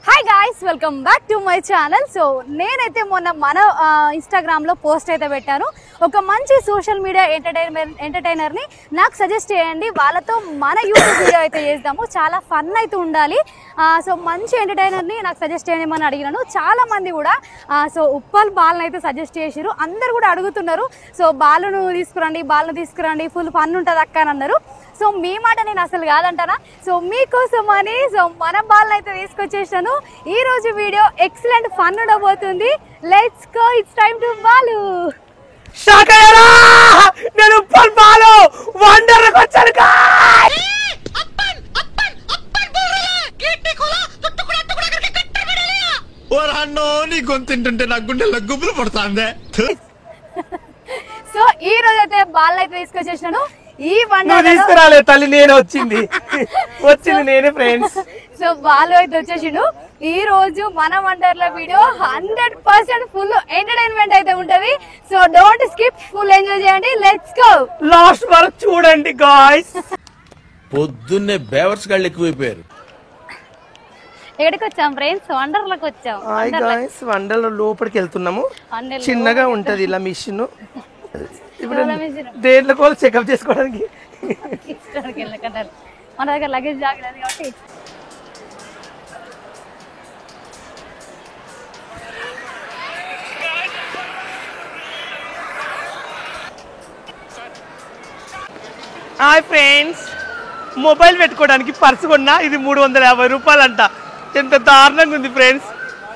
Hi guys, welcome back to my channel. So నేనైతే మొన్న మన ఇన్స్టాగ్రామ్లో పోస్ట్ అయితే పెట్టాను. ఒక మంచి సోషల్ మీడియా ఎంటర్టైనర్ని నాకు సజెస్ట్ చేయండి, వాళ్ళతో మన యూట్యూబ్ వీడియో అయితే చేద్దాము, చాలా ఫన్ అయితే ఉండాలి. సో మంచి ఎంటర్టైనర్ని నాకు సజెస్ట్ చేయమని అడిగినాను. చాలామంది కూడా సో ఉప్పల్ బాల్ని అయితే సజెస్ట్ చేసారు. అందరు కూడా అడుగుతున్నారు, సో బాలును తీసుకురండి, ఫుల్ ఫన్ ఉంటుంది అక్క అని అన్నారు. సో మీ మాట నేను అసలు కాదంటానా. సో మీకోసం అని సో మన బాల్ని అయితే తీసుకొచ్చేసాను. ఈ రోజు వీడియో ఎక్సలెంట్ ఫన్ ఉండబోతుంది. Let's go, it's time to Balu. నేను ఉప్పల్ బాలు వండర్కి వచ్చాను. నీ గొంతుంటుంటే నా గుండెల్లో గుబులు పడుతుంది. సో ఈ రోజు అయితే బాల్ అయితే తీసుకొచ్చేసాను. ఈ తీసుకురాలే తల్లి, నేను వచ్చింది నేనే ఫ్రెండ్స్. సో బాలు అయితే వచ్చేసిండు. ఈ రోజు మన వండర్ల వీడియో 100% ఫుల్ ఎంటర్టైన్మెంట్ అయితే ఉంటది. So don't skip, full enjoy చేయండి. లెట్స్ గో, లాస్ట్ వరకు చూడండి గాయ్స్. పొద్దున్నే బేవర్స్ గాళ్ళు ఎక్కువైపోయారు. ఎక్కడికి వచ్చాం ఫ్రెండ్స్? వండర్లకు వచ్చాం. వండర్ల లోపలికి వెళ్తున్నాము. చిన్నగా ఉంటది ఇలా మిషన్. ఇప్పుడు దేంట్లో కూడా చెకప్ చేసుకోవడానికి మన దగ్గర లగేజ్ జాగ్రత్త కాబట్టి. హాయ్ ఫ్రెండ్స్, మొబైల్ పెట్టుకోవడానికి పర్సు కొన్నా. ఇది 350 రూపాయలు అంట. ఎంత దారుణంగా ఉంది ఫ్రెండ్స్.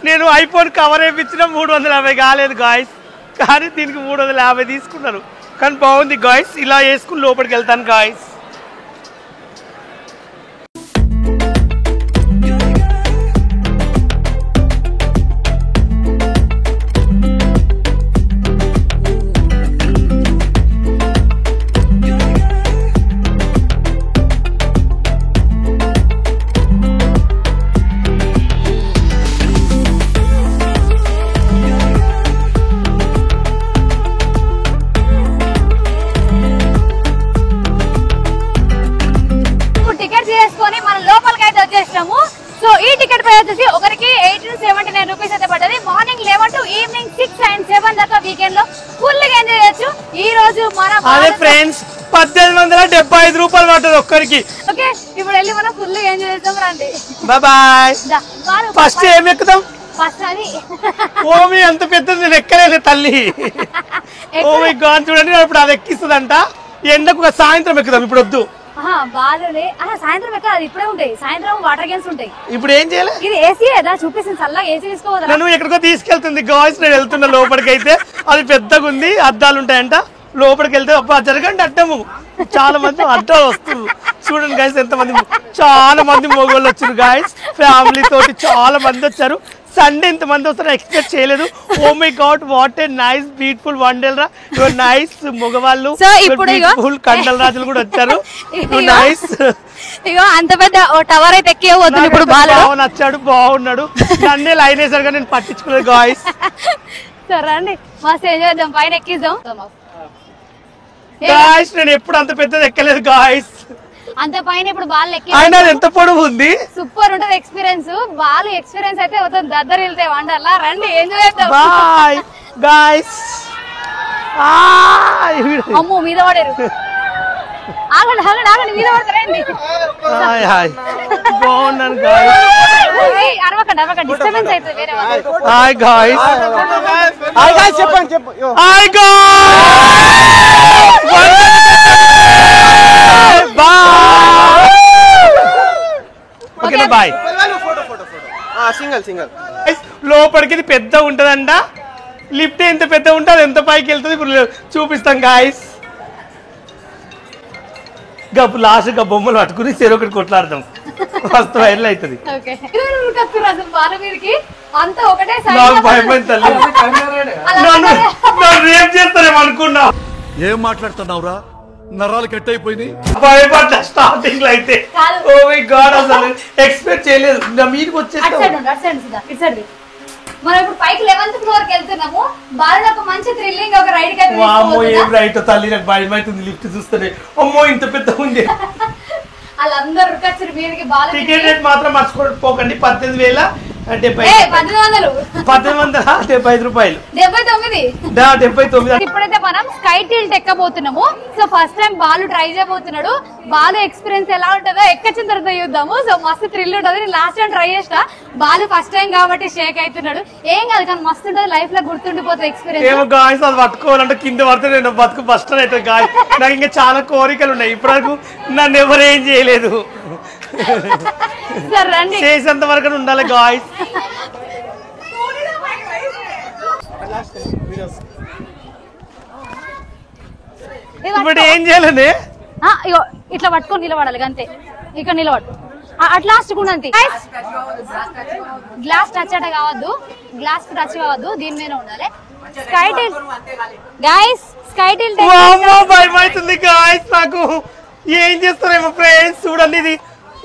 నేను ఐఫోన్ కవర్ వేయించిన 350 కాలేదు గాయస్, కానీ దీనికి 350 తీసుకున్నారు. కానీ బాగుంది గాయస్. ఇలా వేసుకుని లోపలికి వెళ్తాను గాయస్. సో ఈ టికెట్ ప్రైస్ వచ్చేసి ఒకరికి 1879 రూపీస్ అయితే పడ్డది. మార్నింగ్ 11 to ఈవినింగ్ 6 and 7 దాకా వీకెండ్ లో ఫుల్ గా ఎంజాయ్ చేయొచ్చు. ఈ రోజు మన ఫ్రెండ్స్ 1875 రూపాయలు పడ్డది ఒక్కరికి. ఓకే, ఇప్పుడు వెళ్ళి మనం ఫుల్ గా ఎంజాయ్ చేద్దాం. రండి, బాయ్. ఫస్ట్ ఏం ఎక్కుదాం? ఫస్ట్ అది ఓమి అంత పెద్దది నేను ఎక్కలేదు తల్లి. ఓమి గాన్ చూడండి, ఇప్పుడు అది ఎక్కిస్తుందంట. ఎండకు సాయంత్రం ఎక్కుదాం, ఇప్పుడు వద్దు. సాయంత్రం ఎక్కడ, అది ఇప్పుడే ఉంటాయి. సాయంత్రం వాటర్ గేమ్స్ ఉంటాయి. ఇప్పుడు ఏం చేయాలి? ఇది ఏసీ కదా చూపిస్తుంది, చల్లగా ఏసీ తీసుకోవాలి. నన్ను ఎక్కడికో తీసుకెళ్తుంది గాయ్స్. నేను వెళ్తున్నా లోపలికి. అయితే అది పెద్దగా ఉంది, అద్దాలు ఉంటాయంట. లోపలికి వెళ్తే అబ్బా జరగండి అడ్డము. చాలా మంది అడ్డాలు వస్తున్నారు. చూడండి గాయస్, ఎంతమంది, చాలా మంది మొగోళ్ళు వచ్చారు గాయస్. ఫ్యామిలీ తోటి చాలా మంది వచ్చారు. సండే ఇంతమంది వస్తారు ఎక్స్పెక్ట్ చేయలేదు. Oh my God, what a nice beautiful Wonderla. Your nice మగవాళ్ళు, బ్యూటిఫుల్ కండల రాజులు కూడా వచ్చారు. నైస్. ఇగో అంత పెద్ద టవర్ అయితే ఎక్కేవద్దు. ఇప్పుడు బాగా నచ్చాడు, బాగున్నాడు. నన్నే లైన్ వేసారుగా నేను పట్టించుకోలేదు గాయస్. సరే అండి, మస్తు ఎంజాయ్ చేద్దాం, పైన ఎక్కిద్దాం గాయస్. నేను ఎప్పుడు అంత పెద్దది ఎక్కలేదు గాయస్. అంత పైన ఇప్పుడు బాల్ ఎక్కి ఎంత పొడవు ఉంది. సూపర్ ఉంటది ఎక్స్పీరియన్స్. బాల్ ఎక్స్పీరియన్స్ అయితే అవుతుంది. దద్దరు వెళ్తే వండర్లా. రండి, ఎంజాయ్ చేద్దాం. Bye guys. అమ్మో, మీద పడారు. ఆగండి ఆగండి ఆగండి, మీద పడతారండి. బాగున్నాను గాయ్స్. అరవకండి అరవకండి, డిస్టర్బెన్స్ అవుతుంది వేరే వాళ్ళు. Hi guys. హాయ్ గాయ్స్ చెప్పండి చెప్పు. Hi guys. బాయ్. సింగల్ లోపలికి ఇది పెద్ద ఉంటదంట. లిఫ్ట్ ఎంత పెద్ద ఉంటుంది, అది ఎంత పైకి వెళ్తుంది ఇప్పుడు చూపిస్తాం గాయస్. గప్పు లాస్ట్ గా బొమ్మలు పట్టుకుని చెరొకటి కొట్లాడదాం. ఫస్ట్ వైరల్ అవుతుంది. భయపడి తల్లి, రేపు చేస్తారేమో అనుకున్నా. ఏం మాట్లాడుతున్నావురా? నరాలు కట్ అయిపోయింది. భయపడ్డ స్టార్టింగ్ లో అయితే. ఓ మై గాడ్, అసలు ఎక్స్పెక్ట్ చేయలేదు. నా మీదకి వచ్చేస్తాం. మనం ఇప్పుడు పైకి 11th ఫ్లోర్ కి వెళ్తున్నాము. బాగా ఒక మంచి థ్రిల్లింగ్ ఒక రైడ్ కి అయితే. వామ్మో, ఏం రైట్ తల్లి, నాకు భయం అవుతుంది లిఫ్ట్ చూస్తేనే. అమ్మో, ఇంత పెద్ద ఉంది. వాళ్ళందరూ టికెట్ రేట్ మాత్రం మర్చిపోకండి. 18,000 1875 రూపాయలు 79. ఇప్పుడైతే మనం స్కై టిల్ట్ ఎక్కబోతున్నాము. So first time Balu try చేయబోతున్నాడు. బాలు ఎక్స్పీరియన్స్ ఎలా ఉంటుందో ఎక్కొచ్చిన తర్వాత చూద్దాము. సో మస్తు థ్రిల్ ఉంటుంది. నేను లాస్ట్ టైం ట్రై చేసిన, బాలు ఫస్ట్ టైం కాబట్టి షేక్ అవుతున్నాడు. ఏం కాదు కానీ మస్తు ఉంటుంది, లైఫ్ లో గుర్తుండిపోతుంది ఎక్స్పీరియన్స్. ఏమో గాయస్ అది పట్టుకోవాలంటే కింద పడితే నేను బతుకు ఫస్ట్ అయితే గాయస్. నాకు ఇంకా చాలా కోరికలు ఉన్నాయి. ఇప్పటివరకు నన్ను ఎవరు ఏం చేయలేదు. సరే రండి, చేసేంత వరకు ఉండాలి గాయస్. ఇప్పుడు ఏం చేయాలండి? ఇగో ఇట్లా పట్టుకొని నిలబడాలి అంతే. ఇక్కడ నిలబడు, అట్లా లాస్ట్ గ్లాస్ టచ్ అట కావద్దు, గ్లాస్ టచ్ కావద్దు, దీని మీద ఉండాలి. Sky tilt guys, sky tilt భయం అవుతుంది గాయస్ నాకు. ఏం చేస్తారేమో ఫ్రెండ్స్ చూడండి. ఇది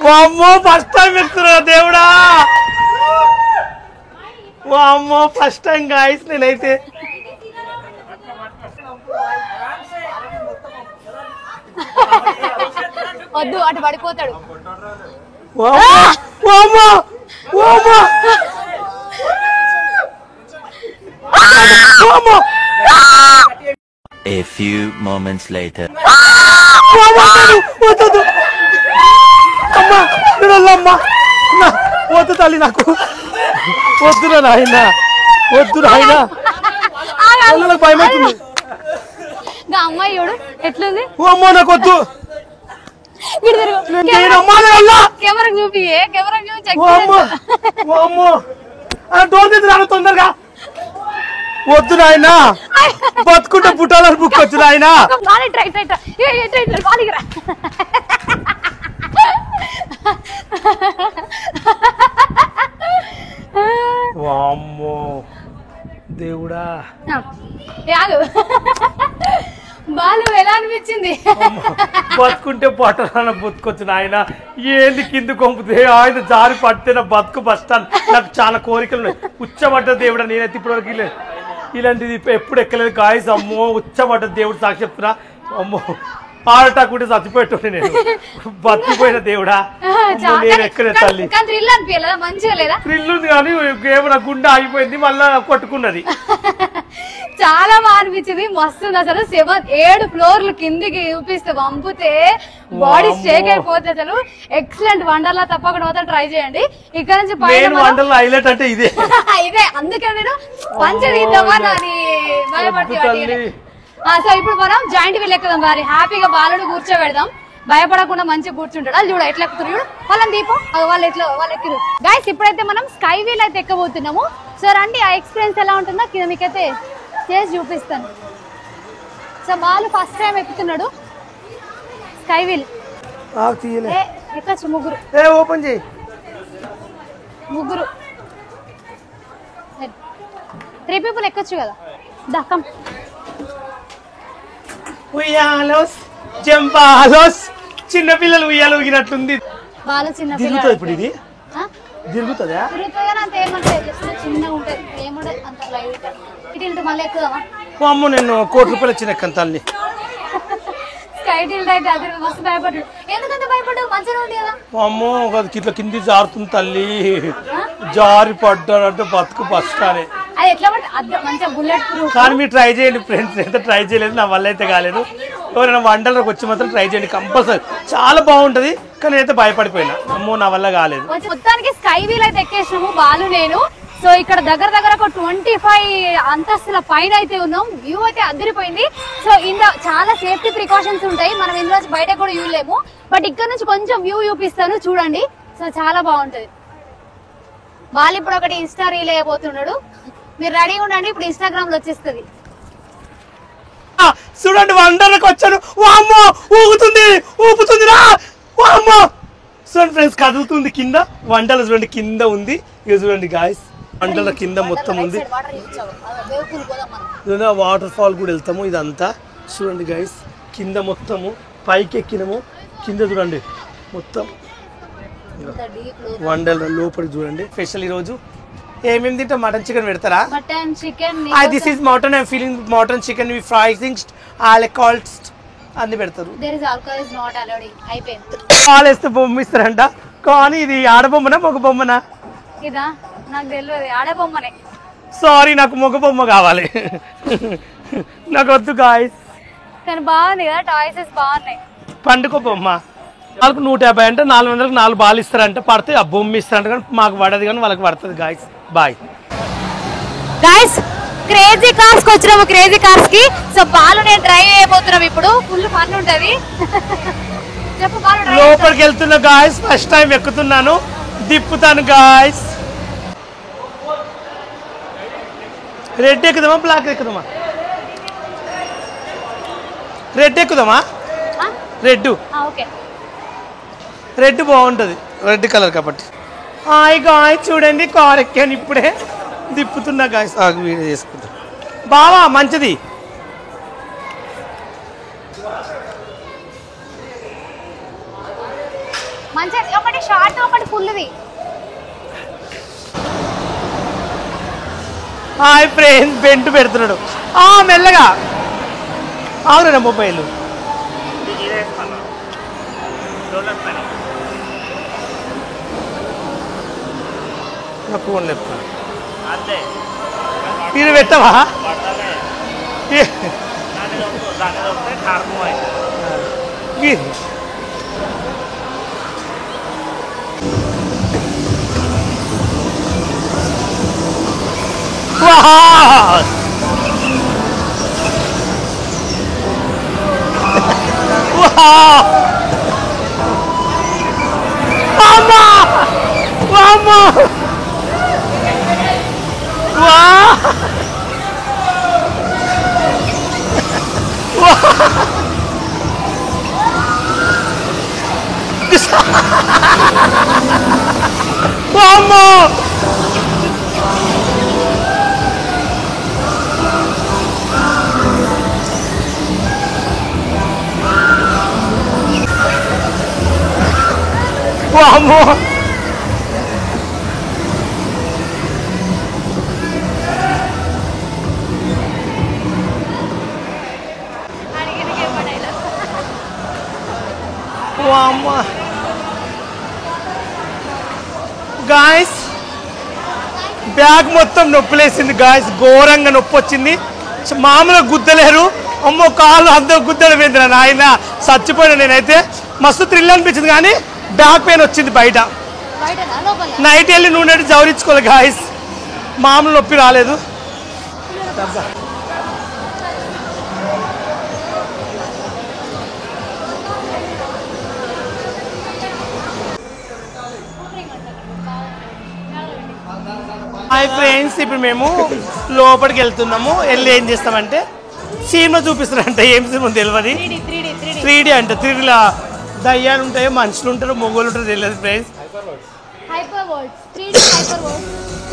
వామ్మో ఫస్ట్ టైం ఎక్కుతున్నా దేవుడా. వామ్మో ఫస్ట్ టైం గాయస్ నేనైతే. వద్దు అటు పడిపోతాడు. A few moments later. వద్దు తల్లి నాకు, వద్దురా నాయన, వద్దు నాయన. భయం అవుతుంది. అమ్మాయి చూడు ఎట్లుంది. అమ్మో నాకు వద్దు. కెమెరా చూపి, కెమెరా చూపి. డోర్ తీసి రాను తొందరగా. వద్దు నాయన, బతుకుంటే పుట్టాలని బుక్ వచ్చు నాయన. వామ్మో దేవుడా. బాలు ఎలా అనిపించింది? బతుకుంటే పట్టణ బతుకొచ్చు నాయన. ఏంది కింద కొంపుతే ఆయన జారి పడితే నా బతుకు బస్తాను. నాకు చాలా కోరికలు ఉన్నాయి. ఉచ్చబడ్డ దేవుడా, నేనైతే ఇప్పటివరకు ఇలాంటిది ఎప్పుడు ఎక్కలేదు గాయస్. అమ్మో ఉచ్చబడ్డ దేవుడు సాక్షి చెప్తున్నా. అమ్మో హార్ట్ అటాక్ ఉంటే చచ్చిపోయేటో నేను. బతికిపోయిన దేవుడా, నేను ఎక్కడే తల్లి. మంచిగా లేదా? థ్రిల్ ఉంది కానీ గేమ్ నా గుండె ఆగిపోయింది, మళ్ళా కొట్టుకున్నది. చాలా బాగా అనిపించింది, మస్తుంది అసలు. 7 ఫ్లోర్లు కిందికి చూపిస్తే పంపితే బాడీ షేక్ అయిపోతే అసలు. ఎక్సలెంట్ వండర్లా, తప్పకుండా మాత్రం ట్రై చేయండి. ఇక్కడ నుంచి వండర్లా హైలైట్ అంటే ఇదే. ఇదే అందుకే నేను పంచదీద్దామని భయపడుతుంది. సో ఇప్పుడు మనం జాయింట్ వీల్ ఎక్కుదాం. వారి హ్యాపీగా బాలుడు కూర్చోబెడదాం, భయపడకుండా మంచిగా కూర్చుంటాడు. అది చూడ ఎట్లా ఎక్కుతారు చూడు, వాళ్ళని దీపం వాళ్ళు ఎక్కిరు. గైస్ ఇప్పుడైతే మనం స్కై వీల్ అయితే ఎక్కబోతున్నాము. సో రండి, ఆ ఎక్స్పీరియన్స్ ఎలా ఉంటుందో కింద మీకైతే చేసి చూపిస్తాను. సో బాలు ఫస్ట్ టైం ఎక్కుతున్నాడు స్కై వీల్. ఎక్కచ్చు ముగ్గురు, ఓపెన్ చేయి. ముగ్గురు 3 people ఎక్కొచ్చు కదా. దక్కం ఉయ్యాలోస్ జంపాలోస్. చిన్న పిల్లలు ఉయ్యాలు ఊగినట్లుంది. బాలు చిన్న తిరుగుతుంది ఇప్పుడు. ఇది తిరుగుతుందా? చిన్నగా ఉంటుంది, ఏముండదు అంత లైట్. ఇటు మళ్ళీ ఎక్కుదామా? అమ్మో నేను ₹1 కోటి వచ్చిన ఎక్కను తల్లి. స్కై టిల్ట్ అయితే అది మస్తు భయపడ్డాడు. ఎందుకంటే భయపడ్డావు, మంచిగా ఉంది కదా. అమ్మో ఇట్లా కింది జారుతుంది తల్లి. జారి పడ్డాడంటే బతుకు బస్టానే. అది ఎట్లా మంచిగా బుల్లెట్ ప్రూఫ్. కానీ మీరు ట్రై చేయండి ఫ్రెండ్స్. అయితే ట్రై చేయలేదు, నా వల్ల అయితే కాలేదు. ఎవరైనా వండర్లోకి వచ్చి మాత్రం ట్రై చేయండి కంపల్సరీ. చాలా బాగుంటది. కానీ నేనైతే భయపడిపోయినా, అమ్మో నా వల్ల కాలేదు. మొత్తానికి స్కై వీల్ అయితే ఎక్కేసినాము బాలు నేను. సో ఇక్కడ దగ్గర ఒక 25 అంతస్తుల పైన అయితే ఉన్నాం. వ్యూ అయితే అదిరిపోయింది. సో ఇందులో చాలా సేఫ్టీ ప్రికాషన్స్ ఉంటాయి, మనం ఇందులో బయట కూడా చూడలేము. బట్ ఇక్కడ నుంచి కొంచెం వ్యూ చూపిస్తాను చూడండి. సో చాలా బాగుంటది. బాలు ఇప్పుడు ఒకటి ఇన్స్టా రీల్ అయిపోతున్నాడు. మీరు రెడీగా ఉండండి, ఇప్పుడు ఇన్స్టాగ్రామ్ లో వచ్చేస్తుంది. చూడండి వండర్లకు వచ్చాను. వామ్మో ఊగుతుంది, ఊపుతుంది రా. వామ్మో చూడండి ఫ్రెండ్స్, కదులుతుంది కింద. వండర్లు చూడండి కింద ఉంది. ఇక చూడండి గాయస్, వండర్ల కింద మొత్తం ఉంది. వాటర్ ఫాల్ కూడా వెళ్తాము. ఇదంతా చూడండి గాయస్, కింద మొత్తము పైకి ఎక్కినాము. కింద చూడండి మొత్తం వండర్ల లోపలికి చూడండి. స్పెషల్ ఈ రోజు ఏమేమి తింటాం? మటన్ చికెన్ పెడతారా? Mutton chicken. This is mutton. I feeling mutton chicken we frying alcohols అన్ని పెడతారు. There is alcohol is not allowed. అయిపోయింది. పాలేస్తే బొమ్మ ఇస్తారంట. కానీ ఇది ఆడబొమ్మనా మగ బొమ్మనా? ఇదా నాకు తెలియదు ఆడబొమ్మనే. సారీ నాకు మగ బొమ్మ కావాలి. నాకు వద్దు గాయస్. కానీ బాగుంది కదా, టాయ్సెస్ బాగున్నాయి. పండుగ బొమ్మ 150 అంటే 400కి 4 బాల్ ఇస్తారంటే పడితే ఆ బొమ్మ ఇస్తారంట, కానీ మాకు పడదు కానీ వాళ్ళకి పడుతుంది guys. Bye guys, crazy cars కి వచ్చినాము. క్రేజీ కార్స్ కి సో బాలు నేను డ్రైవ్ చేయబోతున్నాం ఇప్పుడు. ఫుల్ ఫన్ ఉంటది. చెప్పు బాలు. లోపలికి వెళ్తున్నా గాయస్, ఫస్ట్ టైం ఎక్కుతున్నాను, దిప్పుతాను గాయస్. రెడ్ ఎక్కుదామా బ్లాక్ ఎక్కుదామా? రెడ్ ఎక్కుదామా? రెడ్. ఓకే, రెడ్ బాగుంటుంది, రెడ్ కలర్ కాబట్టి. హాయ్ గాయస్, చూడండి కార్ ఎక్కాను ఇప్పుడే, దిప్పుతున్నా గాయస్. వీడియో చేసుకుంటా బావా, మంచిది. మంచిది. ఒకటి షార్ట్ ఒకటి ఫుల్ది. హాయ్ ఫ్రెండ్స్, బెంట్ పెడుతున్నాడు. మెల్లగా అవునా మొబైల్. నా ఫోన్ చెప్తాను, ఇది పెట్టవా? గాయస్, బ్యాగ్ మొత్తం నొప్పిలేసింది గాయస్, ఘోరంగా నొప్పి వచ్చింది. మామూలుగా గుద్దలేరు. అమ్మో, కాళ్ళు అందరూ గుద్దలు పోయింది. నాయన చచ్చిపోయినా. నేనైతే మస్తు థ్రిల్ అనిపించింది, కానీ బ్యాక్ పెయిన్ వచ్చింది బయట. నైట్ వెళ్ళి నూనె జవరించుకోవాలి గాయస్, మామూలు నొప్పి రాలేదు. హాయ్ ఫ్రెండ్స్, ఇప్పుడు మేము లోపలికి వెళ్తున్నాము. వెళ్ళి ఏం చేస్తామంటే సినిమా చూపిస్తారంట. ఏం సినిమా తెలియదు. 3D అంట. 3Dలో దయ్యాలు ఉంటాయో, మనుషులు ఉంటారు, మొగోళ్ళు ఉంటారు, తెలియదు ఫ్రెండ్స్.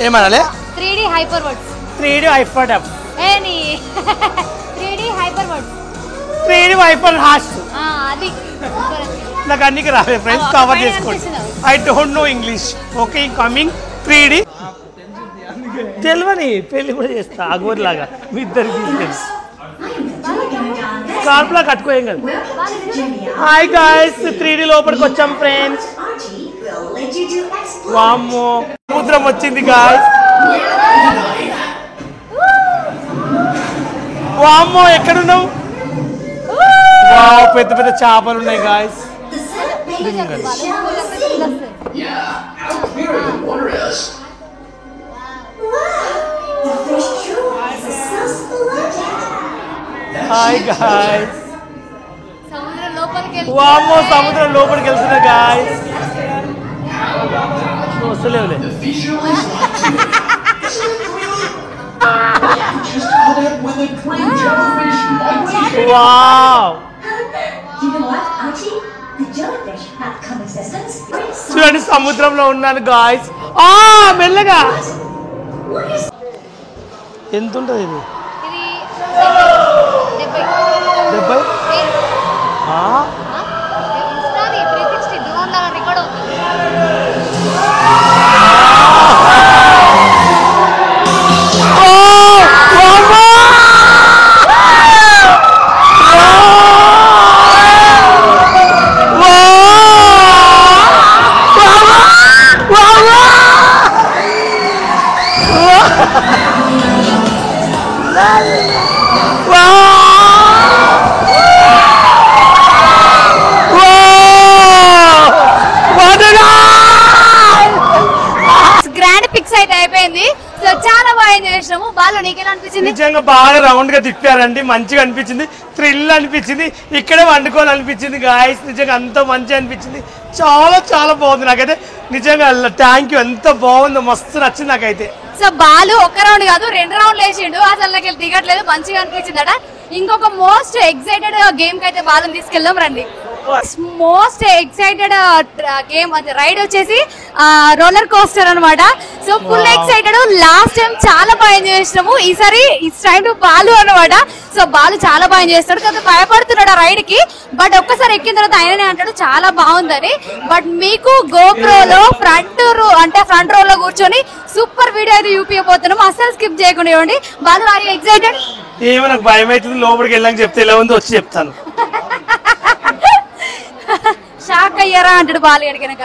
ఏమనాలి? 3D hyper words. 3D hyper dub. 3D hyper words. 3D hyper host. అది నాకు అన్నికి రాలే ఫ్రెండ్స్, కవర్ చేసుకోండి. I don't know English. Okay, coming 3D. తెలియని పెళ్ళి కూడా చేస్తా అగోరిలాగా, మీ ఇద్దరికి తీసుకెళ్ళి స్కార్ప్లా కట్టుకోయం కదా. హాయ్ గాయ్స్, 3D లోపలికి వచ్చాం ఫ్రెండ్స్. వామ్మో, సముద్రం వచ్చింది గాయ్స్. వామ్మో, ఎక్కడున్నావు? వావ్, పెద్ద పెద్ద చేపలు ఉన్నాయి గాయ్స్. Hi guys. వామ్మో, సముద్రం లోపలికి వెళ్తున్నా గాయ్స్. వస్తలేవులే. వావ్, చూడండి సముద్రంలో ఉన్నాను గాయ్స్. మెల్లగా. ఎంత ఉంటుంది ఇది? 70. ఫిక్స్ అయితే అయిపోయింది. సో చాలా బాగా ఎంజాయ్ చేసినాము. బాలు నీకెలా అనిపించింది? నిజంగా బాగా రౌండ్ గా తిప్పారండి, మంచిగా అనిపించింది, థ్రిల్ అనిపించింది, ఇక్కడే వండుకోవాలనిపించింది గాయస్. నిజంగా అంత మంచిగా అనిపించింది, చాలా చాలా బాగుంది. నాకైతే నిజంగా థ్యాంక్ యూ, ఎంత బాగుందో, మస్తు నచ్చింది నాకైతే. సో బాలు ఒక్క రౌండ్ కాదు 2 రౌండ్లు వేసిండు, అసలు నాకు దిగట్లేదు, మంచిగా అనిపించిందట. ఇంకొక మోస్ట్ ఎక్సైటెడ్ గేమ్ కి అయితే బాలను తీసుకెళ్దాం రండి. మోస్ట్ ఎక్సైటెడ్ గేమ్ అది రైడ్ వచ్చేసి రోలర్ కోస్టర్ అనమాట. So full excited. Last time చాలా బాగా ఎంజాయ్ చేసినాము, ఈసారి ఇట్స్ టైం టు బాలు అనమాట. సో బాలు చాలా బాగా ఎంజాయ్ చేస్తాడు, కొంచెం భయపడుతున్నాడు ఆ రైడ్ కి. బట్ ఒక్కసారి ఎక్కిన తర్వాత ఆయననే అంటాడు చాలా బాగుందని. బట్ మీకు గోప్రోలో ఫ్రంట్ రో లో కూర్చొని సూపర్ వీడియో అయితే చూపించబోతున్నాము, అస్సలు స్కిప్ చేయకుండా ఇవ్వండి. Balu are you excited? ఏమో నాకు భయం అవుతుంది, లోపలికి వెళ్ళాక చెప్తే ఎలా ఉందో వచ్చి చెప్తాను. షాక్ అయ్యారా అంటాడు బాలు అడిగినక.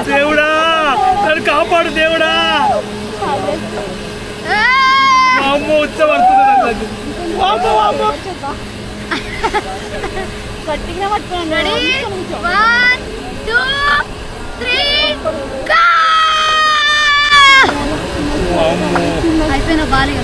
దేవుడా నన్ను కాపాడు దేవుడా. అమ్మో ఉత్సవం అయిపోయిన బాలి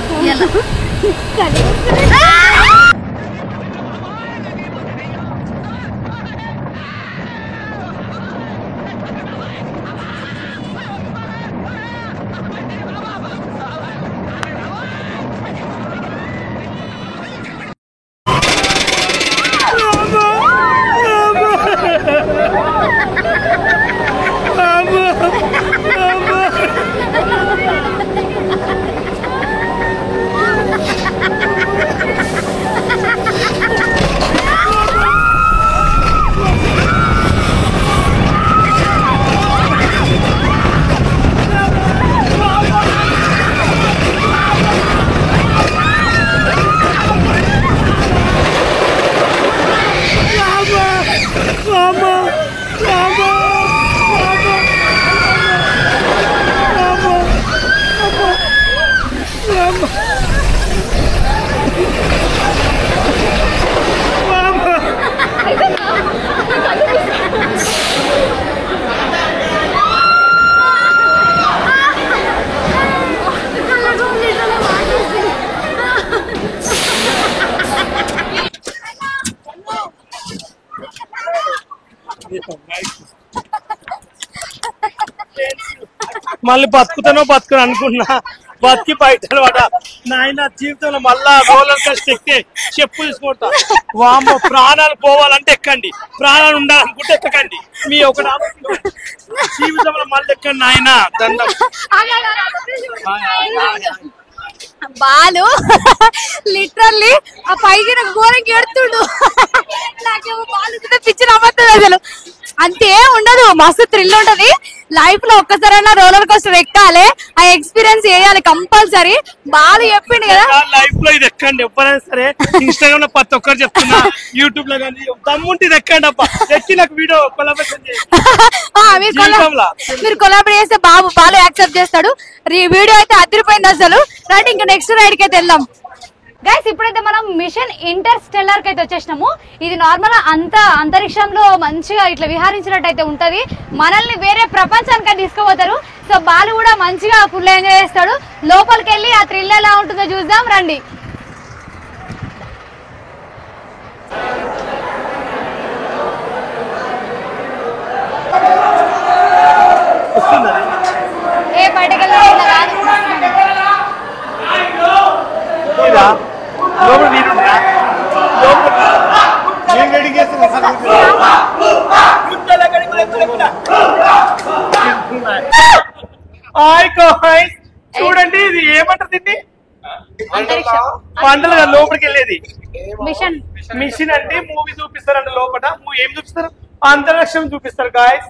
మళ్ళీ బతుకుతానో బతుకుని అనుకున్నా, బతికి బయట అనమాట. నాయన జీవితంలో మళ్ళా రోలర్ కోస్టర్ ఎక్కి చెప్పు తీసుకుంటా. వామ్మో, ప్రాణాలు పోవాలంటే ఎక్కండి, ప్రాణాలు ఉండాలనుకుంటే ఎక్కకండి. మీ ఒక జీవితంలో మళ్ళీ ఎక్కండి నాయన, దండం. బాలు లిటరల్లీ ఆ పైకి ఘోరంగా ఎడుతుండు. నాకేమో బాలు పిచ్చి నమ్మతుంది అసలు. అంతే ఉండదు, మస్తు థ్రిల్ ఉంటది. లైఫ్ లో ఒక్కసారైనా రోలర్ కోస్టర్ ఎక్కాలి, ఆ ఎక్స్పీరియన్స్ చేయాలి కంపల్సరీ. బాలు చెప్పిండు కదా లైఫ్ లో ఇది ఎక్కండి, ఎవరైనా సరే. ఇన్స్టాగ్రామ్ లో ప్రతి ఒక్కరు చెప్తున్నా, యూట్యూబ్ లో కానీ దమ్ముంటే ఇది ఎక్కండి అబ్బా. ఎక్కి నాకు వీడియో కొలాబరేషన్ మీరు కొలాబరేట్ చేస్తే బాలు యాక్సెప్ట్ చేస్తాడు. వీడియో అయితే అదిరిపోయింది అసలు. రైట్, ఇంకా నెక్స్ట్ రైడ్ కి అయితే వెళ్దాం. గైస్ ఇప్పుడైతే మనం మిషన్ ఇంటర్స్టెల్లార్ కి అయితే వచ్చేసినాము. ఇది నార్మల్ అంతరిక్షంలో మంచిగా ఇట్లా విహరించినట్టు అయితే ఉంటది, మనల్ని వేరే ప్రపంచానికి తీసుకుపోతారు. సో బాలు కూడా మంచిగా ఫుల్ ఎంజాయ్ చేస్తాడు. లోపలికి వెళ్ళి ఆ థ్రిల్ ఎలా ఉంటుందో చూద్దాం రండి. ఏ బయటకు హాయ్ గాయ్స్ చూడండి ఇది ఏమంటారు దీన్ని పంటలు లోపలికి వెళ్ళేది మిషన్ అంటే మూవీ చూపిస్తారంట లోపల ఏం చూపిస్తారు అంతరిక్షం చూపిస్తారు గాయస్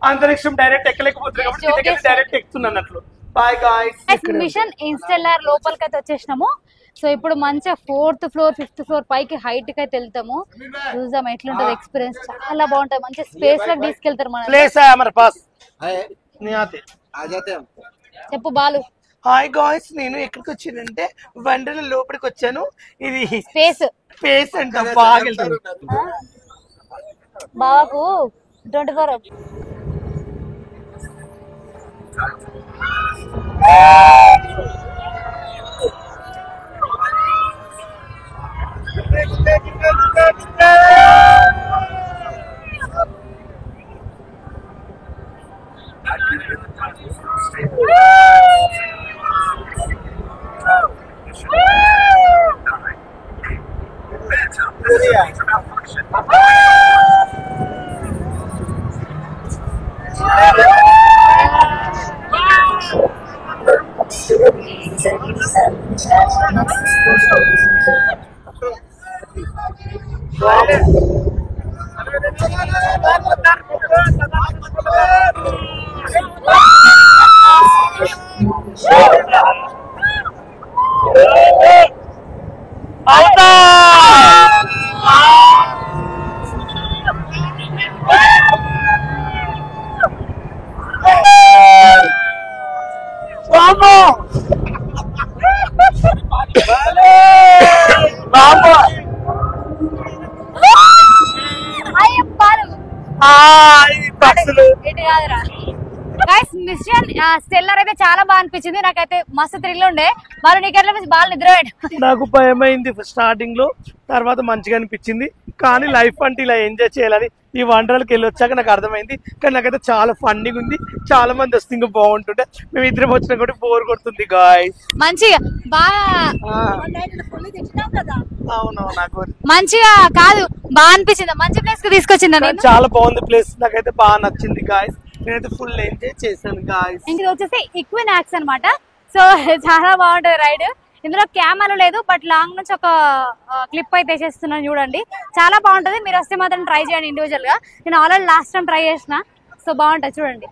అంతరిక్షం డైరెక్ట్ ఎక్కలేకపోతారు కాబట్టి డైరెక్ట్ ఎక్కుతుంది అన్నట్లు బాయ్ గాయస్ మిషన్ ఇన్స్టెల్లార్ లోపలికి అయితే వచ్చేసినాము సో ఇప్పుడు మంచిగా 4th ఫ్లోర్ 5th ఫ్లోర్ పైకి హైట్ కి అయితే వెళ్తాము చూద్దాం ఎట్లుంటది ఎక్స్పీరియన్స్ చాలా బాగుంటది మంచి స్పేస్ లో తీసుకెళ్తారు మన ప్లేస్ है हमारे पास नहीं आते आ जाते हम చెప్పు బాలు హాయ్ గాయ్స్ నేను ఎక్కడికి వచ్చానంటే వండర్ల లోపలికి వచ్చాను ఇది స్పేస్ అంట బాగా వెళ్తాను బాబాకు 24 మిషన్ స్టెల్లర్ అయితే చాలా బాగా అనిపించింది నాకైతే మస్తు థ్రిల్ ఉండే వాళ్ళు నీకు ఎట్లా బాగా నిద్ర నాకు భయమైంది స్టార్టింగ్ లో తర్వాత మంచిగా అనిపించింది కానీ లైఫ్ అంటే ఇలా ఎంజాయ్ చేయాలని ఈ వండర్లకు వెళ్ళి వచ్చాక నాకు అర్థమైంది కానీ నాకైతే చాలా ఫన్నీగా ఉంది చాలా మంది వస్తే ఇంకా బాగుంటుండే మేము ఇద్దరం వచ్చినా కూడా బోర్ కొడుతుంది గాయ్స్ మంచిగా బాగా అవును నాకు మంచిగా కాదు బాగా అనిపించింది మంచి ప్లేస్ కి తీసుకొచ్చింది చాలా బాగుంది ప్లేస్ నాకైతే బాగా నచ్చింది గాయ్స్ నేనైతే ఫుల్ ఎంజాయ్ చేశాను గాయ్స్ ఇది వచ్చేసి ఈక్వినాక్స్ అన్నమాట సో చాలా బాగుంటది రైడ్ ఇందులో కెమెరా లేదు బట్ లాంగ్ నుంచి ఒక క్లిప్ అయితే వేసేస్తున్నాను చూడండి చాలా బాగుంటది మీరు వస్తే మాత్రం ట్రై చేయండి ఇండివిజువల్ గా నేను ఆల్రెడీ లాస్ట్ టైం ట్రై చేసిన సో బాగుంటది చూడండి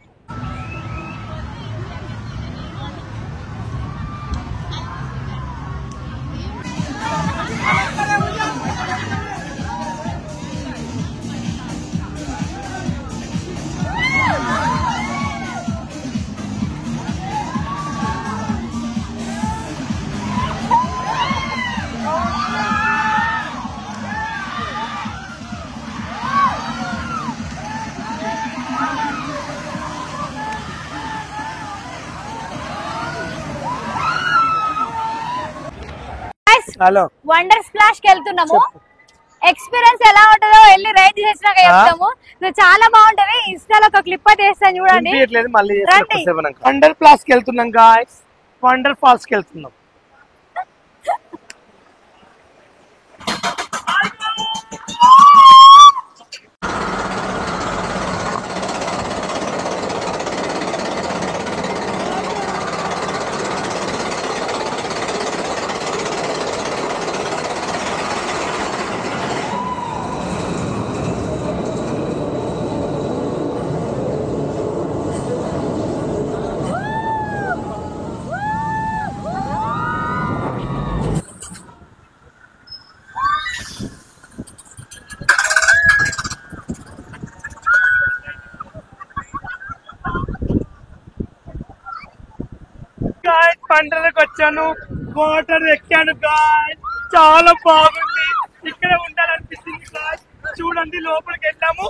హలో వండర్ స్ప్లాష్ కి వెళ్తున్నాము ఎక్స్పీరియన్స్ ఎలా ఉంటుందో వెళ్ళి రైడ్ చేసినాక చెప్తాము చాలా బాగుంటది ఇన్స్టాలో ఒక క్లిప్ అయితే వేస్తాను చూడండి వండర్ ప్లాస్ కి వెళ్తున్నాం గాయ్స్ వండర్ ఫాల్స్ కి వెళ్తున్నాం పంటలకు వచ్చాను వాటర్ ఎక్కాను గాయ్స్ చాలా బాగుంది ఇక్కడ ఉండాలనిపిస్తుంది గాయ్స్ చూడండి లోపలికి వెళ్ళాము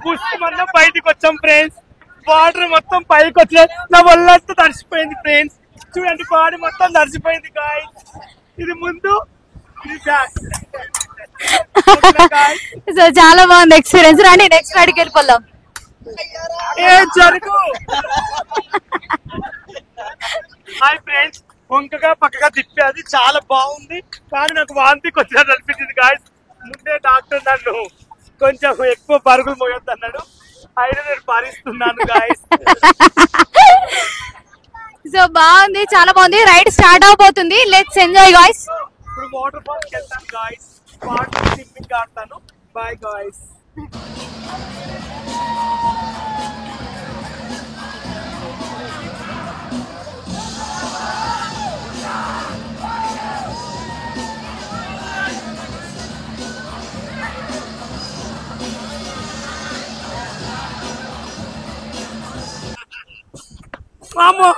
పుష్టి మనం బయటకు వచ్చాం ఫ్రెండ్స్ వాటర్ మొత్తం పైకి వచ్చాయి నా ఒళ్ళంతా తడిసిపోయింది ఫ్రెండ్స్ చూడండి బాడీ మొత్తం తడిసిపోయింది గాయ్స్ ఇది ముందు ఇది బ్యాక్ సో చాలా బాగుంది ఎక్స్పీరియన్స్ రండి నెక్స్ట్ రైడ్కి వెళ్ళిపోదాం ఏ జరుగు హాయ్ ఫ్రెండ్స్ వంకగా పక్కగా తిప్పేది చాలా బాగుంది కానీ నాకు వాంతికి వచ్చినట్టు అనిపించింది గాయస్ ముందే డాక్టర్ నన్ను కొంచెం ఎక్కువ పరుగులు మోయొద్దు అన్నాడు అయినా నేను భరిస్తున్నాను గాయస్ బాగుంది, చాలా బాగుంది. రైడ్ స్టార్ట్ అవబోతుంది. Let's enjoy guys. ఇప్పుడు వాటర్ ఫాల్స్ కి వెళ్తాను గాయ్స్. స్విమ్మింగ్ ఆడతాను. Bye guys. అమ్మో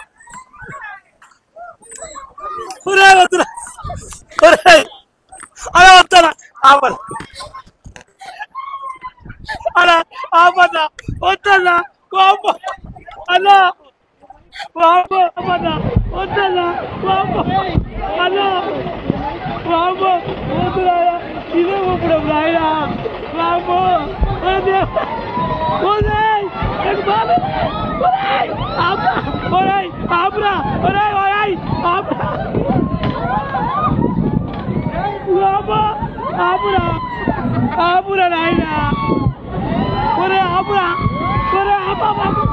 వద్దురా అలా వస్తారా ఆపద అలా ఆపద వద్దన్నా బాబు అలా బాబు ఆపద వద్దన్నా బాబు అలా బాబు వద్దురా ఇదే ఇప్పుడు రాయరా బాబు ఆపురా నాయనా ఒరే ఆపురా ఒరే ఆపా బాబు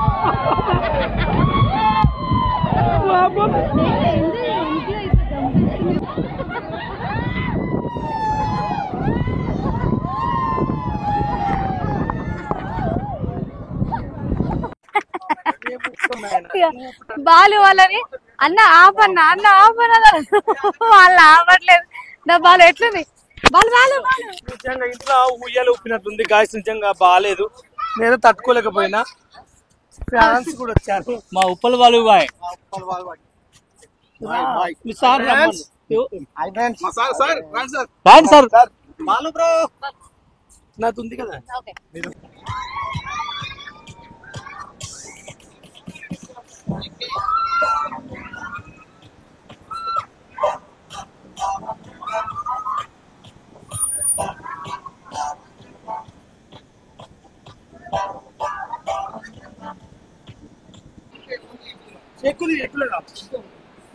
బాలు వాళ్ళని అన్న ఆపన్నా వాళ్ళు ఆపట్లేదు. నా బాలు ఎట్లుంది? బాలు బాలు నిజంగా ఇంట్లో ఉయ్యాలు ఊపినట్టుంది గాయస్. నిజంగా బాగాలేదు. నేను తట్టుకోలేకపోయినా. ఫ్యాన్స్ కూడా వచ్చారు. మా ఉప్పల్ వాళ్ళు బాయ్ సార్ బాలు బ్రో నాది ఉంది కదా. ఎక్కువ ఎక్కువ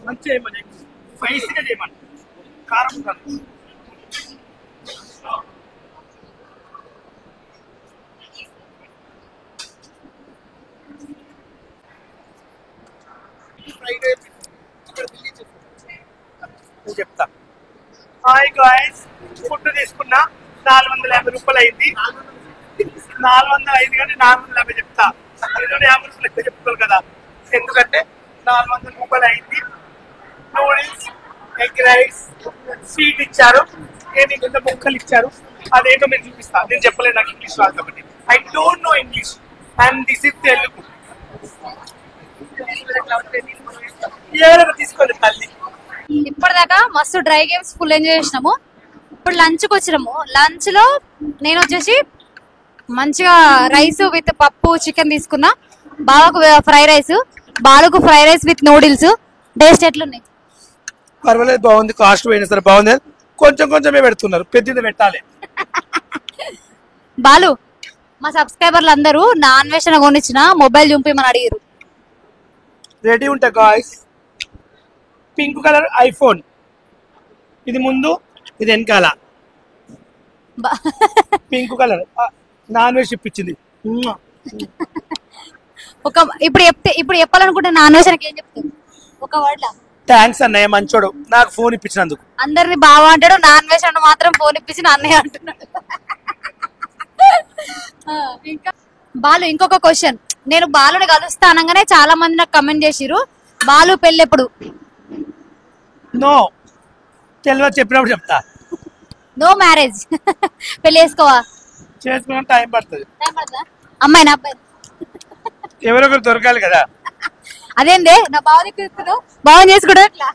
మంచిగా చేయమని స్పైసీగా చేయమని కారం కాదు. చెప్తా. హాయ్ గాయ్స్, ఫుడ్ తీసుకున్నా 450 రూపాయలు అయింది. 400 అయింది కానీ 450 చెప్తా. 250 రూపాయలు ఎక్కువ చెప్పుకోవాలి కదా, ఎందుకంటే 400 రూపాయలు అయింది. నూడిల్స్, ఎగ్ రైస్, స్వీట్ ఇచ్చారు. ఇంత ముక్కలు ఇచ్చారు. అదేంటో మీరు చూపిస్తా. నేను చెప్పలేదు, నాకు ఇంగ్లీష్ రాదు కాబట్టి. I don't know English and this is Telugu. ఎవరైనా తీసుకోండి తల్లి. ఇప్పటిదాకా మస్తు డ్రై గేమ్స్ ఫుల్ ఎంజాయ్ చేసినాము. ఇప్పుడు లంచ్ కి వచ్చినాము. లంచ్ లో నేను వచ్చేసి మంచిగా రైస్ విత్ పప్పు చికెన్ తీసుకున్నా. బావకు ఫ్రై రైస్, బాలుకు fry rice with noodles. Taste ఎట్లున్నాయి? పర్వాలేదు, బాగుంది. కాస్ట్ పోయినా సరే బాగుంది. కొంచెం కొంచెమే పెడుతున్నారు, పెద్దది పెట్టాలి. బాలు, మా సబ్స్క్రైబర్లు అందరూ నా అన్వేషణ కొనిచ్చిన మొబైల్ చూపిమని అడిగారు. రెడీ ఉంటా గాయ్స్. పింక్ కలర్ ఐఫోన్, ఇది ముందు ఇది వెనకాల. పింక్ కలర్ నాన్ వెజ్ ఇప్పించింది. ఇప్పుడు చెప్పాలనుకుంటే నా అన్వేషణకి ఏం చెప్తాను? ఒక వర్డ్ లా థ్యాంక్స్ అన్నయ్య, మంచోడు, నాకు ఫోన్ ఇప్పించినందుకు. అందరిని బాగా అంటాడు, నా అన్వేషణ మాత్రం ఫోన్ ఇప్పించి నా అన్నయ్య అంటున్నాడు. ఇంకా బాలు, ఇంకొక క్వశ్చన్. నేను బాలుని కలుస్తా అనగానే చాలా మంది నాకు కమెంట్ చేసిరు, బాలు పెళ్ళి ఎప్పుడు? నో తెలియదు, చెప్పినప్పుడు చెప్తా. No marriage. పెళ్లి చేసుకోవా? చేసుకున్న టైం పడుతుంది. అమ్మాయినా అబ్బాయి? ఎవరొకరు దొరకాలి కదా. అదేందే నా బావ దిక్కుతున్నావు, బావని చేసుకోవడం ఎట్లా?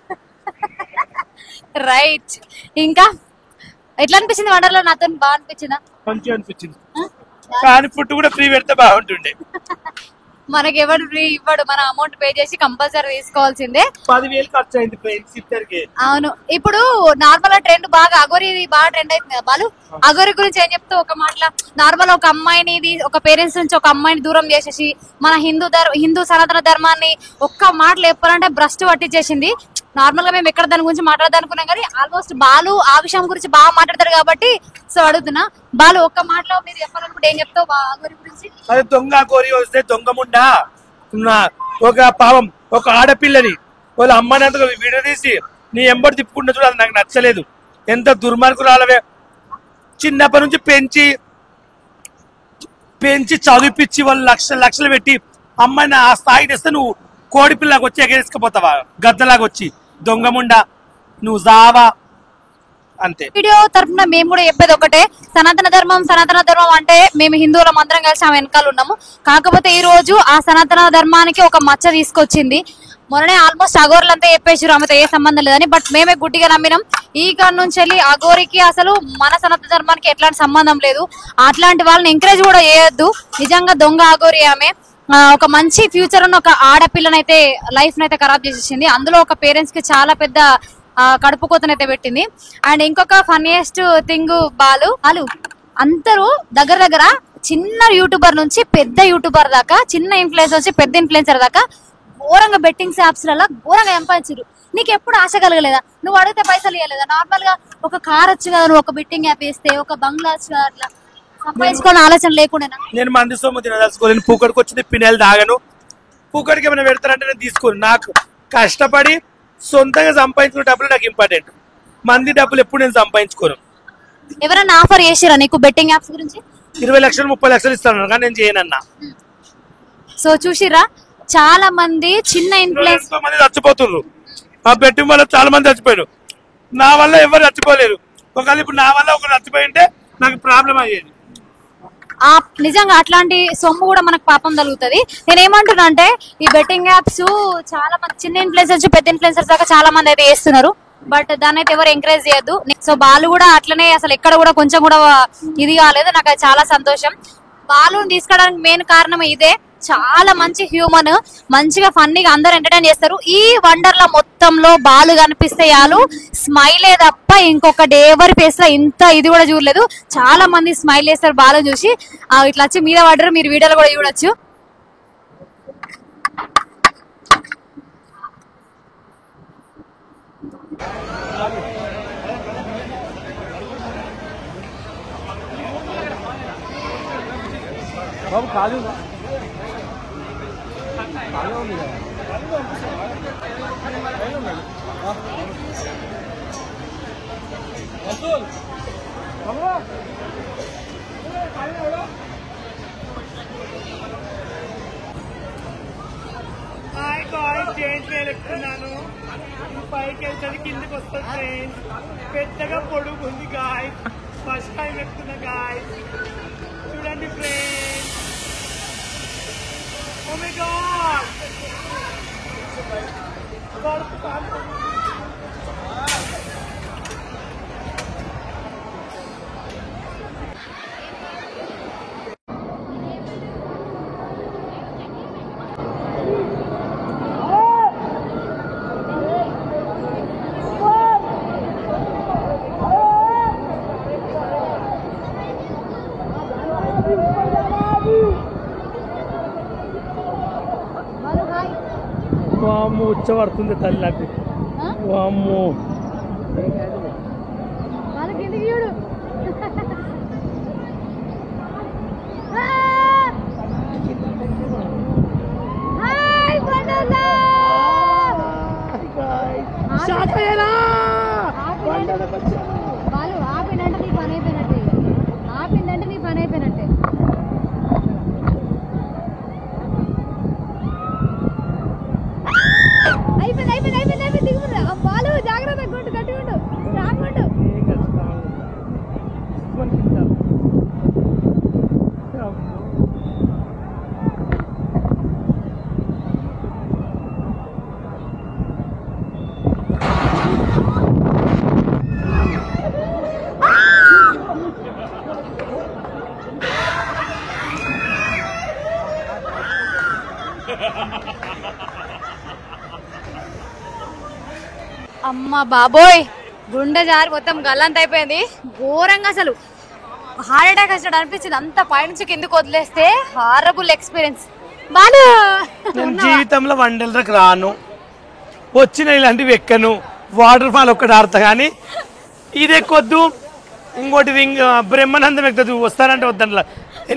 రైట్. ఇంకా ఎట్లా అనిపించింది వండర్లో? నాతో బాగా అనిపించిందా? మంచిగా అనిపించింది, కానీ ఫుడ్ కూడా ఫ్రీ పెడితే బాగుంటుండే. మనకి ఎవడు ఫ్రీ ఇవ్వడు, మన అమౌంట్ పే చేసి కంపల్సరీ తీసుకోవాల్సిందే. 10,000 ఖర్చు అయింది ఫ్రెండ్స్ ఇద్దరికి. అవును. ఇప్పుడు నార్మల్ ట్రెండ్ బాగా అగోరి బాగా ట్రెండ్ అవుతుంది కదా బాలు. అగోరి గురించి ఏం చెప్తావు ఒక మాటలా? నార్మల్ ఒక అమ్మాయిని, ఒక పేరెంట్స్ నుంచి ఒక అమ్మాయిని దూరం చేసేసి మన హిందూ సనాతన ధర్మాన్ని ఒక్క మాటలు చెప్పాలంటే భ్రష్టు పట్టించేసింది. నార్మల్ గా మేము ఎక్కడ దాని గురించి మాట్లాడదానుకున్నాం కానీ ఆల్మోస్ట్ బాలు ఆ విషయం గురించి బాగా మాట్లాడతాడు కాబట్టి సో అడుగుతున్నా. బాలు, ఒక్క మాటలో మీరు చెప్పాలనుకుంటే ఏం చెప్తావు అగోరి గురించి? అది దొంగ కోరి వస్తే దొంగ ముండా ఒక పావం ఒక ఆడపిల్లని వాళ్ళ అమ్మని అంత వీడియో తీసి నీ ఎంబడి తిప్పుకుంటే చూడ, అది నాకు నచ్చలేదు. ఎంత దుర్మార్గురాలవే. చిన్నప్పటి నుంచి పెంచి చదివిపించి వాళ్ళు లక్షలు పెట్టి అమ్మాయిని ఆ స్థాయి తెస్తే నువ్వు కోడి పిల్లకి వచ్చి ఎగరేసుకుపోతావా? గద్దలాగా వచ్చి దొంగముండా నువ్వు జావా అంతే. వీడియో తరఫున మేము కూడా చెప్పేది ఒకటే, సనాతన ధర్మం అంటే మేము హిందువులం అందరం కలిసి ఆమె వెనకాల ఉన్నాము. కాకపోతే ఈ రోజు ఆ సనాతన ధర్మానికి ఒక మచ్చ తీసుకొచ్చింది. మొన్ననే ఆల్మోస్ట్ అఘోరులంతా చెప్పేసారు ఆమెతో ఏ సంబంధం లేదని. బట్ మేమే గుడ్డిగా నమ్మినాం. ఈ కాడ నుంచి వెళ్ళి అఘోరికి అసలు మన సనాతన ధర్మానికి ఎట్లాంటి సంబంధం లేదు. అట్లాంటి వాళ్ళని ఎంకరేజ్ కూడా చేయొద్దు. నిజంగా దొంగ అఘోరి ఆమె. ఒక మంచి ఫ్యూచర్ ఉన్న ఒక ఆడపిల్లనైతే లైఫ్ నైతే ఖరాబ్ చేసేసింది. అందులో ఒక పేరెంట్స్ కి చాలా పెద్ద కడుపు కోతనైతే పెట్టింది. అండ్ ఇంకొక ఫన్నీయెస్ట్ థింగ్ బాలు అందరూ దగ్గర చిన్న యూట్యూబర్ నుంచి పెద్ద యూట్యూబర్ దాకా, చిన్న ఇన్ఫ్లుయెన్సర్ నుంచి పెద్ద ఇన్ఫ్లుయెన్సర్ దాకా ఘోరంగా బెట్టింగ్స్ యాప్స్ లలో ఘోరంగా సంపాదించారు. నీకు ఎప్పుడు ఆశ కలగలేదా? నువ్వు అడిగితే పైసలు ఇవ్వలేదా? నార్మల్ గా ఒక కార్ వచ్చు కదా, నువ్వు ఒక బెట్టింగ్ యాప్ వేస్తే, ఒక బంగ్లా వచ్చు కదా, అట్లా సంపాదించుకోని ఆలోచన లేకుండా. నేను మంది సొమ్ము తినదలుచుకోలేను. పూకడికి వచ్చింది పిన్నెలు తాగను. పూకడికి ఏమైనా పెడతారంటే నేను తీసుకోను. నాకు కష్టపడి సొంతంగా సంపాదించుకునే డబ్బులు నాకు ఇంపార్టెంట్. మంది డబ్బులు ఎప్పుడు నేను సంపాదించుకోను. ఎవరైనా ఆఫర్ చేసిరా నీకు బెట్టింగ్ యాప్స్ గురించి? 20 లక్షలు 30 లక్షలు ఇస్తాను కానీ నేను చేయనన్నా. సో చూసిరా, చాలా మంది చిన్న ఇన్ఫ్లుయెన్స్ మంది చచ్చిపోతున్నారు. ఆ బెట్టింగ్ వల్ల చాలా మంది చచ్చిపోయారు. నా వల్ల ఎవరు చచ్చిపోలేరు. ఒకవేళ ఇప్పుడు నా వల్ల ఒకరు చచ్చిపోయి ఉంటే నాకు ప్రాబ్లం అయ్యేది. నిజంగా అట్లాంటి సొమ్ము కూడా మనకు పాపం తగులుతుంది. నేనేమంటున్నా అంటే ఈ బెట్టింగ్ యాప్స్ చాలా మంది చిన్న ఇన్ఫ్లుయెన్సర్స్ పెద్ద ఇన్ఫ్లుయెన్సర్స్ దాకా చాలా మంది అయితే చేస్తున్నారు. బట్ దాన్ని అయితే ఎవరు ఎంకరేజ్ చేయొద్దు. సో బాలు కూడా అట్లనే అసలు ఎక్కడ కూడా కొంచెం కూడా ఇది కాలేదు. నాకు అది చాలా సంతోషం. బాలుని తీసుకోవడానికి మెయిన్ కారణం ఇదే. చాలా మంచి హ్యూమన్, మంచిగా ఫన్నీగా అందరు ఎంటర్టైన్ చేస్తారు. ఈ వండర్ల మొత్తంలో బాలు కనిపిస్తే చాలు స్మైలే తప్ప ఇంకొకటి ఎవరి ఫేస్ లో ఇంత ఇది కూడా చూడలేదు. చాలా మంది స్మైల్ చేస్తారు బాలు చూసి. ఇట్లా వచ్చి మీద పడ్డారు, మీరు వీడియోలో కూడా చూడొచ్చు. బాబు ఖాళీ ఎక్కుతున్నాను. పైకి వెళ్తే కిందకి వస్తుంది ట్రైన్. పెద్దగా పొడుగు ఉంది గాయ్. ఫస్ట్ టైం ఎక్కుతున్నా గాయ్. చూడండి ఫ్రెండ్స్. Oh my god. వామ్మో ఉచ్చబడుతుంది తల్లి నాకు. వామ్మో ఆపినంటే నీ పని అయిపోయినట్టే. ఆపిందంటే నీ పని అయిపోయినట్టే. అయిపోయింది దిగుతుంది. బాలు జాగ్రత్త, కొట్టు గట్టి ఉండు, స్ట్రాంగ్ ఉండు. అమ్మ బాబోయ్, గుండె జారి మొత్తం గల్లంత అయిపోయింది. ఘోరంగా అసలు హార్ట్ అటాక్ వచ్చాడు అనిపించింది. అంత పైనుంచి కిందకు వదిలేస్తే హారబుల్ ఎక్స్పీరియన్స్. బాలు నేను జీవితంలో వండలకు రాను, వచ్చిన ఇలాంటివి ఎక్కను. వాటర్ ఫాల్ ఒక్కటి ఆడతా కానీ ఇది ఎక్కొద్దు. ఇంకోటి బ్రహ్మానందం ఎక్కదు. వస్తానంటే వద్దంట్లా.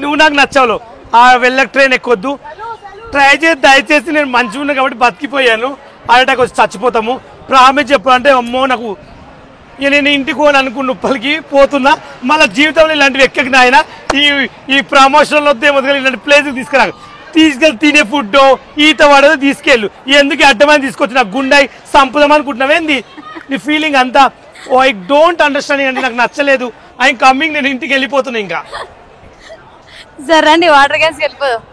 నువ్వు నాకు నచ్చావు. ఆ వెళ్ళక ట్రైన్ ఎక్కొద్దు. ట్రై చేసి దయచేసి నేను మంచిగా ఉన్నా కాబట్టి బతికిపోయాను. అటాక్ వచ్చి చచ్చిపోతాము. ప్రామిస్ చెప్పాలంటే అమ్మో నాకు ఇక నేను ఇంటికి పోని అనుకున్న ఉప్పలికి పోతున్నా. మళ్ళీ జీవితంలో ఇలాంటివి ఎక్కడికి ఆయన ఈ ప్రమోషన్లో వద్దేమో ఇలాంటి ప్లేస్కి తీసుకెళ్ళి తినే ఫుడ్ ఈత పడదో తీసుకెళ్ళు. ఎందుకు అడ్డమని తీసుకొచ్చి నాకు గుండె సంపుదాం అనుకుంటున్నావేంది నీ ఫీలింగ్ అంతా. ఓ ఐ డోంట్ అండర్స్టాండింగ్ అంటే నాకు నచ్చలేదు. ఐఎమ్ కమింగ్, నేను ఇంటికి వెళ్ళిపోతున్నా. ఇంకా సరే రండి వాటర్ గ్యాస్ వెళ్ళిపోదాం.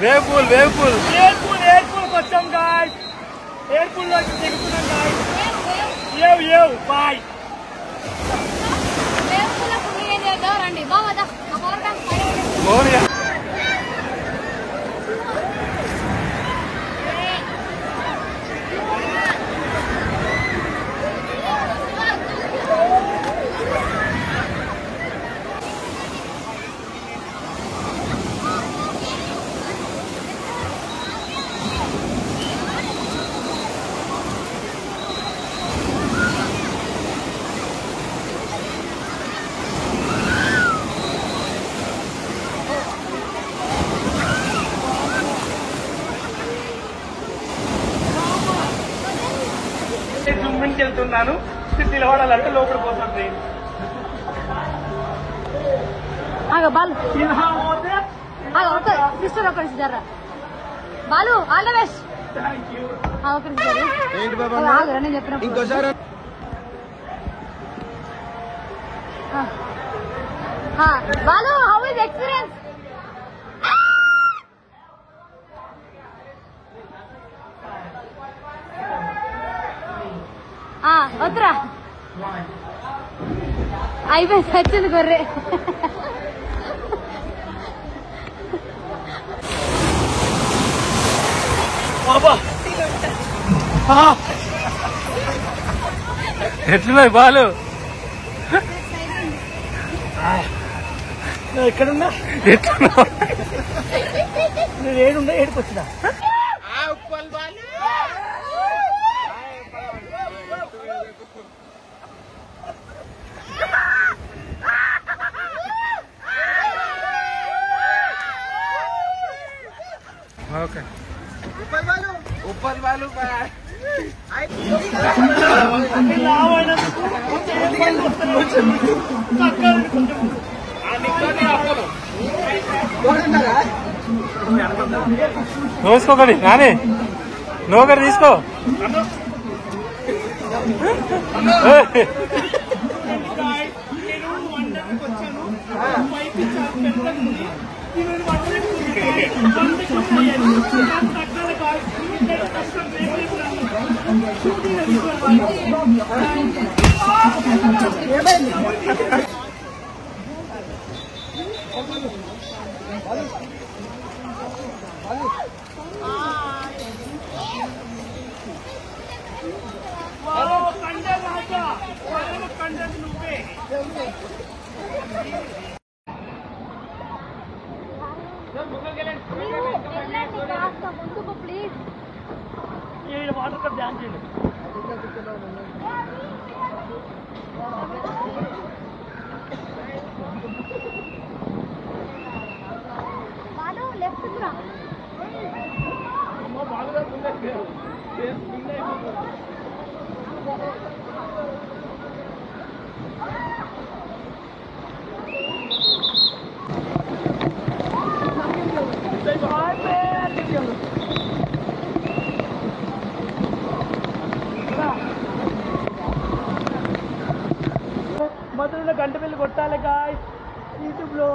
వేవ్పూల్ వచ్చాం గాయ్స్. ఎయిర్పూల్ లో దిగుతున్నాం గాయ్స్. బాయ్. జూమ్కి వెళ్తున్నాను. నిలబడాలంటే లోపల పోతాం ట్రైన్. సిస్టర్ ఒకటి జర్రా బాలు ఆల్ ద బెస్ట్. నేను చెప్పిన బాలు హౌ ఇస్ ఎక్స్పీరియన్స్? వద్దురా అయిపోయింది వచ్చింది గొర్రె. ఎట్లున్నాయి బాలు? ఎక్కడున్నా ఎట్లున్నా? నేను ఏడుందా ఏడుకొచ్చినా? ఓకే ऊपर वालों का నోసుకోకడి నాని నోకరి తీసుకో. ముందుకు ప్లీజ్ వాటర్ కప్ ధ్యాన్ చేయండి. మధ్యలో గంట బిల్లు కొట్టాలి గాయ్స్ యూట్యూబ్లో.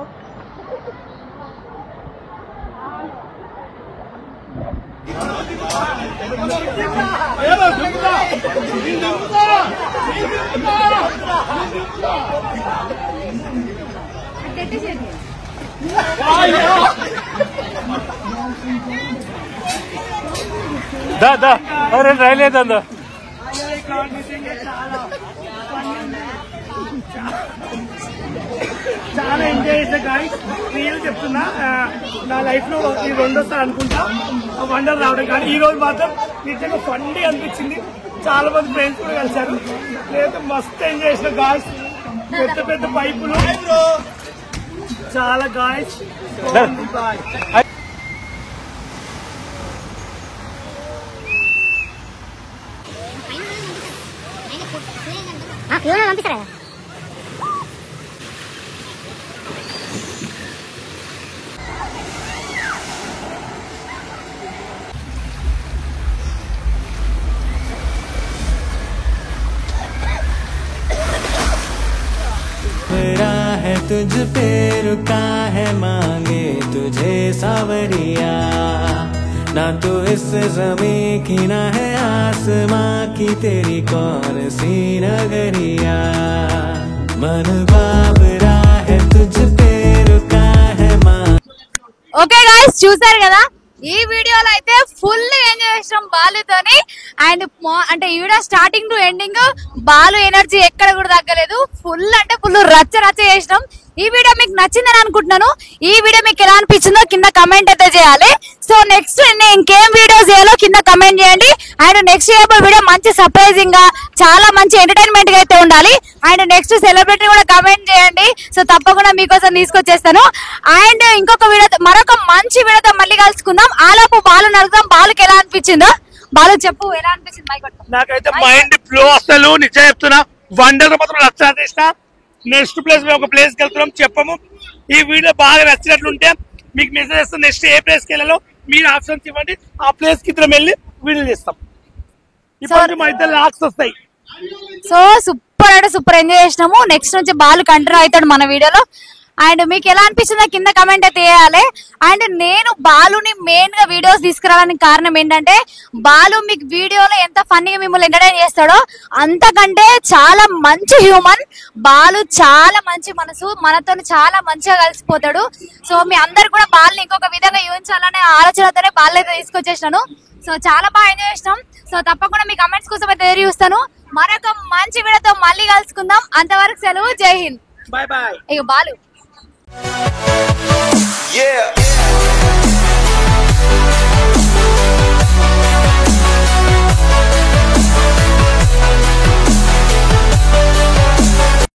దా దా అరే రైలేదా చాలా ఎంజాయ్ చేసా గాయ్స్. రియల్ చెప్తున్నా, నా లైఫ్ లో ఈ రెండోసారి అనుకుంటా వండర్ రావడం. కానీ ఈ రోజు మాత్రం నిజంగా ఫండీ అనిపించింది. చాలా మంది ఫ్రెండ్స్ కూడా కలిసారు. లేదా మస్తు ఎంజాయ్ చేసిన గాయ్స్. పెద్ద పెద్ద పైపులు చాలా గాయ్స్. है तुझ पे रुका है मांगे तुझे सावरिया ना तो इस ज़मीं की ना है आसमां की तेरी कौन सी नगरिया मन बाबरा है तुझ पे रुका है मां. ఓకే గాయ్స్, చూసారు కదా ఈ వీడియోలో అయితే ఫుల్ ఎంజాయ్ చేసాం బాలుతోని. అండ్ అంటే ఈ video starting to ending Balu energy ఎక్కడ కూడా తగ్గలేదు. ఫుల్ అంటే ఫుల్ రచ్చ చేసినాం. ఈ వీడియో మీకు నచ్చిందని అనుకుంటున్నాను. ఈ వీడియో మీకు ఎలా అనిపించిందో కింద కమెంట్ అయితే చేయాలి. సో నెక్స్ట్ నేను ఇంకేం వీడియోస్ చేయాలో కింద కమెంట్ చేయండి. అండ్ నెక్స్ట్ చేయబోయే వీడియో మంచి సర్ప్రైజింగ్ గా చాలా మంచి ఎంటర్టైన్మెంట్ గా అయితే ఉండాలి. అండ్ నెక్స్ట్ సెలబ్రిటీ కూడా కమెంట్ చేయండి. సో తప్పకుండా మీకోసం తీసుకొచ్చేస్తాను. అండ్ ఇంకొక వీడియో, మరొక మంచి వీడియోతో మళ్ళీ కలుసుకుందాం. ఆలోపు బాలు నడుద్దాం. బాలుకి ఎలా అనిపించిందో బాలు చెప్పు, ఎలా అనిపించింది? నాకైతే మైండ్ ఫ్లో అసలు నిజం చెప్తున్నా. వండర్ మాత్రం రచ్చ చేసిన. నెక్స్ట్ ప్లేస్ మేము ఒక ప్లేస్ కి వెళ్తున్నాం, చెప్పము. ఈ వీడియో బాగా నచ్చినట్లుంటే మీకు మెసేజ్ చేస్తాం. నెక్స్ట్ ఏ ప్లేస్ కి వెళ్ళాలో మీరు ఆప్షన్స్ ఇవ్వండి. ఆ ప్లేస్ కి ఇద్దరం వెళ్ళి వీడియో చేస్తాం. ఇప్పుడు మా ఇద్దరు లాక్స్ వస్తాయి. సో సూపర్ అంటే సూపర్ ఎంజాయ్ చేసినాము. నెక్స్ట్ నుంచి బాలు కంటిన్యూ అవుతాడు మన వీడియోలో. అండ్ మీకు ఎలా అనిపిస్తుందో కింద కమెంట్ అయితే వేయాలి. అండ్ నేను బాలుని మెయిన్ గా వీడియోస్ తీసుకురావడానికి కారణం ఏంటంటే, బాలు మీకు వీడియోలో ఎంత ఫన్నీగా మిమ్మల్ని ఎంటర్టైన్ చేస్తాడో అంతకంటే చాలా మంచి హ్యూమన్ బాలు. చాలా మంచి మనసు, మనతో చాలా మంచిగా కలిసిపోతాడు. సో మీ అందరు కూడా బాలుని ఇంకొక విధంగా యూహించాలనే ఆలోచనతోనే బాలు అయితే తీసుకొచ్చేసినాను. సో చాలా బాగా ఎంజాయ్ చేసినాం. సో తప్పకుండా మీ కమెంట్స్ కోసం అయితే ఎదురు చూస్తాను. మరొక మంచి వీడియోతో మళ్ళీ కలుసుకుందాం. అంతవరకు సెలవు. జై హింద్. Bye bye. ఇక బాలు. Yeah.